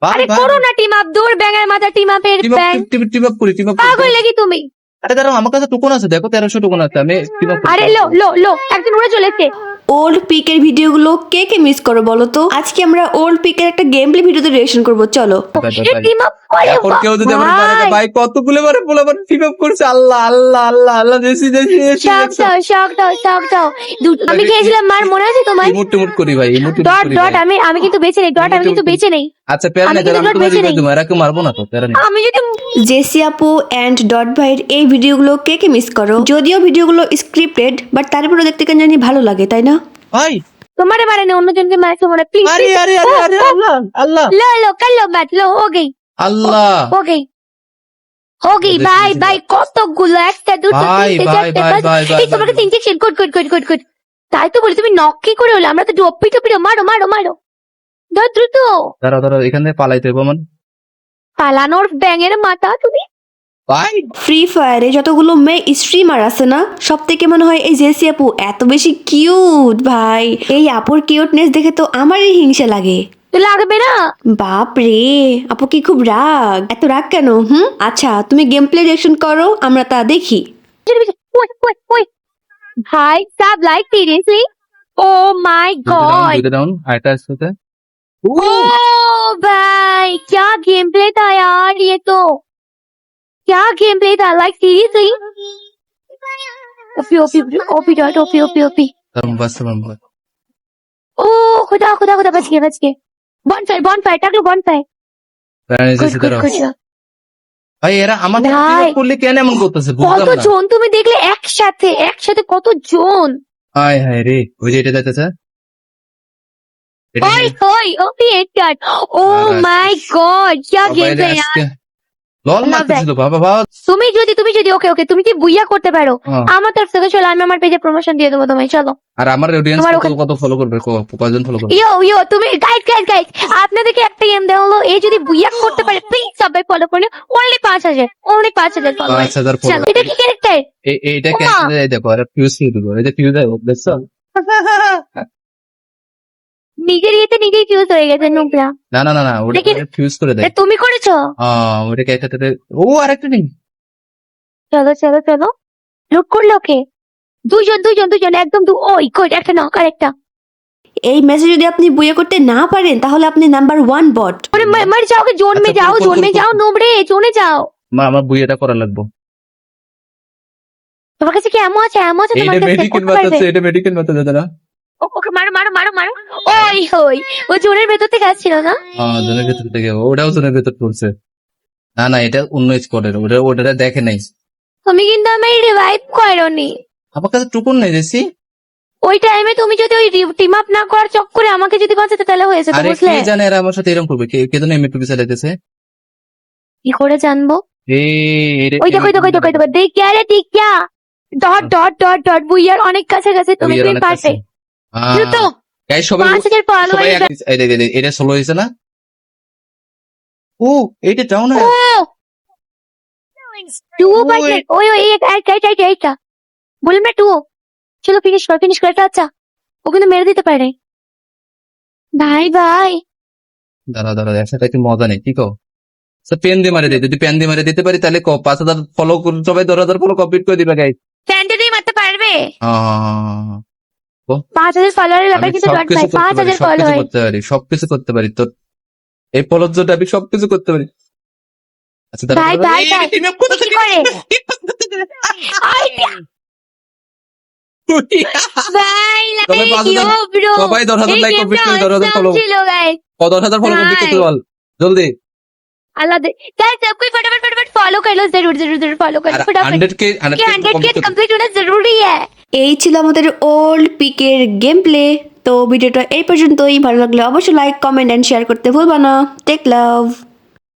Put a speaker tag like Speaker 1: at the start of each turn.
Speaker 1: ভাই
Speaker 2: আরে
Speaker 1: ভাই
Speaker 2: করো না টিম আপ, দৌড় ব্যাঙের মাথা টিম আপের ব্যাং।
Speaker 1: টিম আপ করি
Speaker 2: পাগল লাগি তুমি।
Speaker 1: আরে দাঁড়াও, আমার কাছে টোকন আছে, দেখো 1300 টোকন আছে, আমি টিম আপ
Speaker 2: আরে লো লো লো, একজন উড়ে চলেছে।
Speaker 3: ওল্ড পিকের ভিডিওগুলো কে কে মিস করো বলো তো? আজকে আমরা ওল্ড পিকের একটা গেম প্লে ভিডিওতে রিঅ্যাকশন করব, চলো।
Speaker 2: টিম আপ করে
Speaker 1: এখন কেউ যদি আমার মারে না,
Speaker 2: ভাই।
Speaker 1: ভাই কতগুলো মারে পোলাপান টিম আপ করছে, আল্লাহ আল্লাহ আল্লাহ আল্লাহ, দেশি দেশি দেশি
Speaker 2: শক দাও শক দাও শক দাও। আমি খেয়েছিলাম মার, মনে আছে তোমার?
Speaker 1: ইমোট করি ভাই, ইমোট
Speaker 2: ডট
Speaker 1: করি
Speaker 2: ডট,
Speaker 1: ভাই।
Speaker 2: আমি কিন্তু বেঁচে নেই, ডট আমি কিন্তু বেঁচে নেই।
Speaker 1: আচ্ছা প্যারা
Speaker 2: আমি
Speaker 1: নেই,
Speaker 2: কিন্তু
Speaker 1: আমি
Speaker 2: ডট
Speaker 1: তোমার
Speaker 2: বেঁচে
Speaker 1: রিভাইভ
Speaker 2: নেই।
Speaker 1: দেবো, এরা কেউ মারবো না তো, প্যারা নেই।
Speaker 2: আমি যদি
Speaker 3: জেসি আপু এন্ড ডট ভাইয়ের এই ভিডিওগুলো কে কে মিস করো? যদিও ভিডিওগুলো স্ক্রিপ্টেড, বাট তারপরেও দেখতে কেন জানি ভালো লাগে, তাই না?
Speaker 1: ভাই
Speaker 2: तुम्हारे बारे में अन्य मारे मोड़ा प्लीज।
Speaker 1: আরে আরে আরে আরে আল্লাহ আল্লাহ
Speaker 2: लो लो कर लो बात, लो हो गई
Speaker 1: আল্লাহ।
Speaker 2: हो गई हो गई।
Speaker 1: দেখি,
Speaker 2: बाय
Speaker 1: দেখি।
Speaker 2: बाय কতগুলো একটা দুটো
Speaker 1: ভাই,
Speaker 2: তিনটে
Speaker 1: ভাই,
Speaker 2: চারটে
Speaker 1: ভাই,
Speaker 2: পাঁচ।
Speaker 1: ভাই, ভাই,
Speaker 2: এই তোমাকে
Speaker 1: ভাই।
Speaker 2: Injection good good good good good. তাই তো বলি তুমি নক কি করে হলো? আমরা তো ডপি টপি মারো মারো মারো, ধর দ্রুত
Speaker 1: দাঁড়াও দাঁড়াও, এখান থেকে পালাইতে হবে আমার।
Speaker 2: পালানোর ব্যাঙের মাথা তুমি।
Speaker 1: ভাই
Speaker 3: ফ্রি ফায়ারে যতগুলো মেয়ে স্ট্রিমার আছে না, সব থেকে মনে হয় এই জেসি আপু এত বেশি কিউট। ভাই এই আপুর কিউটনেস দেখে তো আমারই হিংসা লাগে।
Speaker 2: তো লাগবে না।
Speaker 3: বাপ রে, আপু কি খুব রাগ? এত রাগ কেন? আচ্ছা তুমি গেম প্লে রিঅ্যাকশন করো, আমরা তা দেখি।
Speaker 2: ওই ওই ওই ভাই সাব লাইক সিরিয়াসলি, ও মাই गॉड।
Speaker 1: দুইটা ডাউন, আরেকটা আসছে।
Speaker 2: ओ भाई क्या गेम प्ले था यार, ये तो क्या गेम प्ले था, like seriously. OP OP OP dot OP OP OP.
Speaker 1: তারপর বাঁচতে পারবো।
Speaker 2: ओ खुदा खुदा खुदा, बच गए। बॉन फायर टाकलो बॉन फायर।
Speaker 1: প্যারা নেই,
Speaker 2: गुड
Speaker 1: এসে
Speaker 2: गुड
Speaker 1: দাঁড়াও।
Speaker 2: गुड।
Speaker 1: ভাই এরা আমাদের
Speaker 2: ভাই।
Speaker 1: team up করলে কেন এমন করতেছে বুঝলাম
Speaker 2: কত
Speaker 1: না।
Speaker 2: জন তুমি দেখলে একসাথে একসাথে, কত জন।
Speaker 1: হায় হায় রে, ওই যে এটা যাইতেছে।
Speaker 2: ओए ओए OP headshot. Oh my God क्या गेम प्ले यार।
Speaker 1: লল
Speaker 2: Love
Speaker 1: মারতেছিল বাবা বাবা।
Speaker 2: তুমি যদি ওকে ওকে তুমি কি বুইয়া করতে পারো
Speaker 1: হ্যাঁ।
Speaker 2: আমার তরফ থেকে, চলো আমি আমার পেজে প্রমোশন দিয়ে দেবো তোমায়, চলো।
Speaker 1: আর আমার অডিয়েন্স
Speaker 2: তোমার
Speaker 1: কত কত ফলো করবে, কয়জন ফলো করবে?
Speaker 2: ইয়ো তুমি গাইড আপনাদেরকে একটা গেম দেওয়া হলো, এই যদি বুইয়া করতে পারে প্লিজ সবাই ফলো করে। Only 5000 follow.
Speaker 1: 5000 ফলো।
Speaker 2: চলো, এটা কি ক্যারেক্টার?
Speaker 1: এইটা
Speaker 2: ওমা।
Speaker 1: ক্যান্সেল, এই দেখো আরে ফিউজ দিয়ে দিবো, এই যে ফিউজ আই দেখছো?
Speaker 2: নিজের ইয়েতে নিজেই ফিউজ হয়ে গেছে নোংরা।
Speaker 1: না না না না, ওটা
Speaker 2: দেখি-
Speaker 1: ফিউজ করে দেয়।
Speaker 2: এটা তুমি করেছো?
Speaker 1: ওটা ক্যারেক্টারে ও আরেকটা নেই।
Speaker 2: চলো চলো চলো, লুক করলো ওকে। দুজন একদম ওই কই একটা নক আর একটা।
Speaker 3: এই ম্যাচে যদি আপনি বুয়ে করতে না পারেন তাহলে আপনি নাম্বার 1 বট।
Speaker 2: ওরে মার যাও, জোন মে
Speaker 1: আচ্ছা,
Speaker 2: যাও,
Speaker 1: পুরো,
Speaker 2: জোন মে
Speaker 1: পুরো,
Speaker 2: যাও,
Speaker 1: পুরো।
Speaker 2: নোবরে জোনে যাও।
Speaker 1: আমার বুইয়েটা করা লাগবে।
Speaker 2: তোমার কাছে কি এমন আছে তোমার
Speaker 1: এইটা
Speaker 2: কাছে
Speaker 1: মেডিকেল
Speaker 2: করতে পারবে?
Speaker 1: বাতাচ্ছে, এটা মেডিকেল বাতাচ্ছে দাদা।
Speaker 2: ওকে মারো মারো মারো মারো। ওই হই, ও জোনের ভেতর থেকে আসছিল না?
Speaker 1: জনের ভেতর থেকে, ওটাও জনের ভেতর পড়ছে। না না, এটা অন্য স্কোয়াডের, ওটা দেখে নাই।
Speaker 2: তুমি কিন্তু আমায় রিভাইভ করোনি।
Speaker 1: আমার কাছে টুকুন নেই দেখছি।
Speaker 2: ওই টাইমে তুমি যদি ওই টিম আপ না করার চক্করে আমাকে যদি বাঁচাতে, তাহলে হয়েছে তো,
Speaker 1: আরে
Speaker 2: বুঝলে?
Speaker 1: কে জানে এরা আমার সাথে এরকম করবে, কে জানে এমএপি চালাইতেছে।
Speaker 2: কি করে জানবো?
Speaker 1: এই
Speaker 2: ওই দেখো দেখ क्या রে, ঠিক क्या ডট ডট ডট ডট বুইয়ার অনেক কাছে গেছে, তুমি তুমি পারবে। দ্রুত
Speaker 1: গাইস সবাই
Speaker 2: 5000 ফলোয়ার।
Speaker 1: সবাই এই দেখ এটা সোলো হয়েছে না? ও এইটা ডাউন
Speaker 2: ও টু পারছে। ওই ওই এইটা বললাম না টু। চলো ফিনিশ করে একটা। আচ্ছা ও কিন্তু মেরে দিতে পারে। ভাই
Speaker 1: দাঁড়া একসাথে একটু মজা নেই, কি কো? পেন দিয়ে মারে দিই, যদি পেন দিয়ে মারে দিতে পারি তাহলে 5000 ফলো সবাই 10000 ফলো কমপ্লিট করে দিবে গাইস।
Speaker 2: ফ্যান্টে দিয়ে মারতে পারবে।
Speaker 1: হ্যাঁ
Speaker 2: 5000 ফলোয়ারের ব্যাপার কিন্তু ডট ভাই, 5000 ফলোয়ার।
Speaker 1: সবকিছু করতে পারি তোর এই পলজ্জটা, আমি সবকিছু করতে পারি। আচ্ছা
Speaker 2: ভাই কি করে? ভাই
Speaker 1: সবাই
Speaker 2: লাইক
Speaker 1: 5000
Speaker 2: ইউ ব্রো।
Speaker 1: সবাই 10000 লাইক কমপ্লিট করে 10000 ফলো,
Speaker 2: ছিল গাইস।
Speaker 1: 10000 ফলো কমপ্লিট করতে বল জলদি।
Speaker 2: अल्लाह दे गाइस, सबको फटाफट फॉलो कर लो, जरूर फॉलो कर लो फटाफट।
Speaker 1: 100k
Speaker 2: कि 100k कंप्लीट होना जरूरी है।
Speaker 3: এই ছিল আমাদের ওল্ড পিকের গেম প্লে। তো ভিডিওটা এই পর্যন্তই। ভালো লাগলে অবশ্যই লাইক, কমেন্ট এন্ড শেয়ার করতে ভুলবা না। টেক লাভ।